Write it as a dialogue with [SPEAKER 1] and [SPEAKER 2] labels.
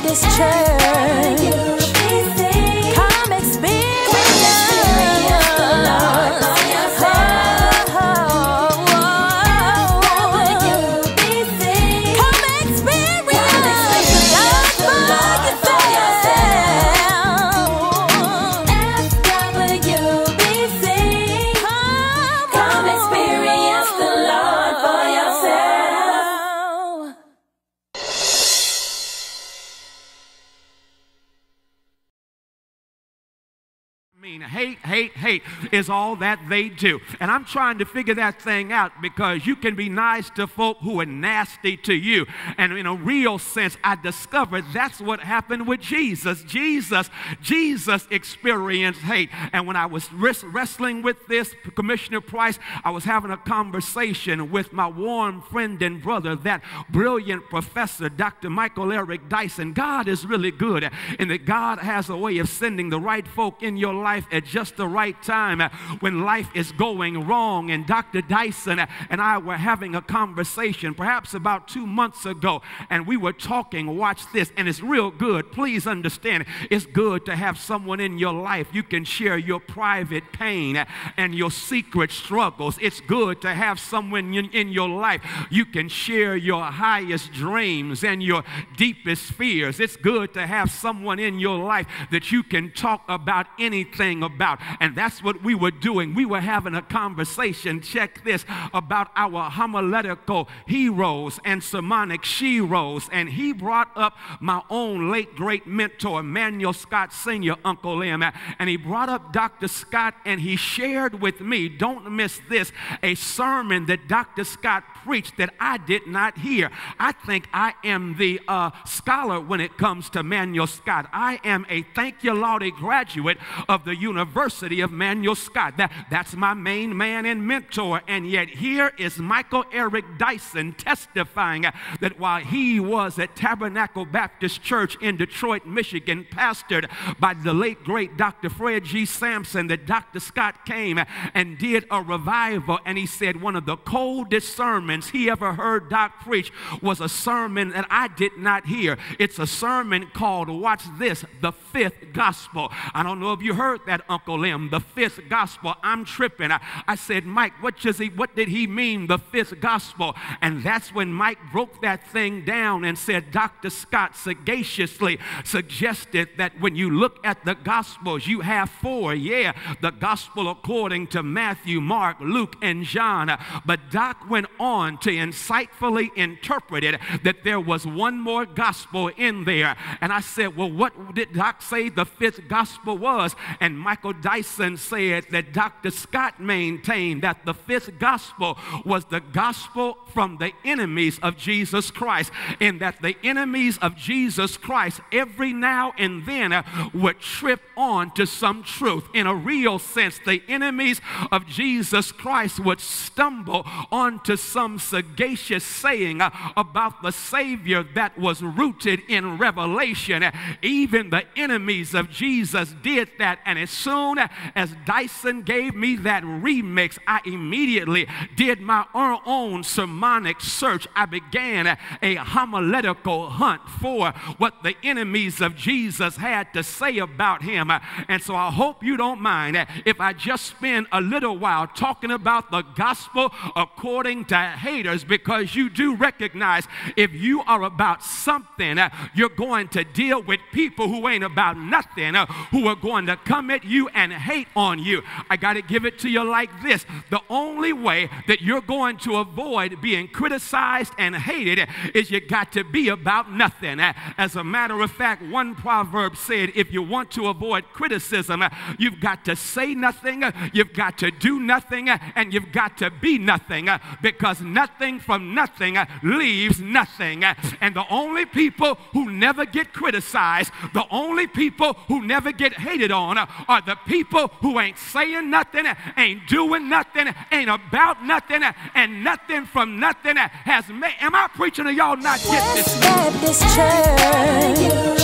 [SPEAKER 1] Baptist Church. Come experience the Lord for yourself. Come experience the Lord for yourself. FWBC. Come experience the Lord for yourself.
[SPEAKER 2] I mean, hate is all that they do. And I'm trying to figure that thing out, because you can be nice to folk who are nasty to you. And in a real sense, I discovered that's what happened with Jesus. Jesus experienced hate. And when I was wrestling with this, Commissioner Price, I was having a conversation with my warm friend and brother, that brilliant professor, Dr. Michael Eric Dyson. God is really good, and that God has a way of sending the right folk in your life at just the right time when life is going wrong. And Dr. Dyson and I were having a conversation perhaps about 2 months ago, and we were talking, watch this, and it's real good. Please understand, it's good to have someone in your life you can share your private pain and your secret struggles. It's good to have someone in your life you can share your highest dreams and your deepest fears. It's good to have someone in your life that you can talk about anything about. And that's what we were doing. We were having a conversation, check this, about our homiletical heroes and sermonic sheroes. And he brought up my own late great mentor, Manuel Scott Sr., Uncle M. And he brought up Dr. Scott, and he shared with me, don't miss this, a sermon that Dr. Scott preached that I did not hear. I think I am the scholar when it comes to Manuel Scott. I am a thank you Lordy graduate of the University of Manuel Scott. That's my main man and mentor. And yet here is Michael Eric Dyson testifying that while he was at Tabernacle Baptist Church in Detroit, Michigan, pastored by the late great Dr. Fred G. Sampson, that Dr. Scott came and did a revival. And he said one of the coldest sermons he ever heard Doc preach was a sermon that I did not hear. It's a sermon called, watch this, the Fifth Gospel. I don't know if you heard that, Uncle M, the fifth gospel. I'm tripping. I said, Mike, what did he mean, the fifth gospel? And that's when Mike broke that thing down and said, Dr. Scott sagaciously suggested that when you look at the gospels, you have four. Yeah, the gospel according to Matthew, Mark, Luke, and John. But Doc went on to insightfully interpret it that there was one more gospel in there. And I said, well, what did Doc say the fifth gospel was? And Michael Dyson said that Dr. Scott maintained that the fifth gospel was the gospel from the enemies of Jesus Christ, and that the enemies of Jesus Christ every now and then would trip on to some truth. In a real sense, the enemies of Jesus Christ would stumble onto some sagacious saying about the Savior that was rooted in revelation. Even the enemies of Jesus did that, and as soon as Dyson gave me that remix, I immediately did my own sermonic search. I began a homiletical hunt for what the enemies of Jesus had to say about him. And so I hope you don't mind if I just spend a little while talking about the gospel according to haters, because you do recognize if you are about something, you're going to deal with people who ain't about nothing, who are going to come at you and hate on you. I got to give it to you like this. The only way that you're going to avoid being criticized and hated is you got to be about nothing. As a matter of fact, one proverb said, if you want to avoid criticism, you've got to say nothing, you've got to do nothing, and you've got to be nothing, because nothing from nothing leaves nothing. And the only people who never get criticized, the only people who never get hated on are the people who ain't saying nothing, ain't doing nothing, ain't about nothing, and nothing from nothing has made. Am I preaching to y'all not get this?
[SPEAKER 1] Baptist Church.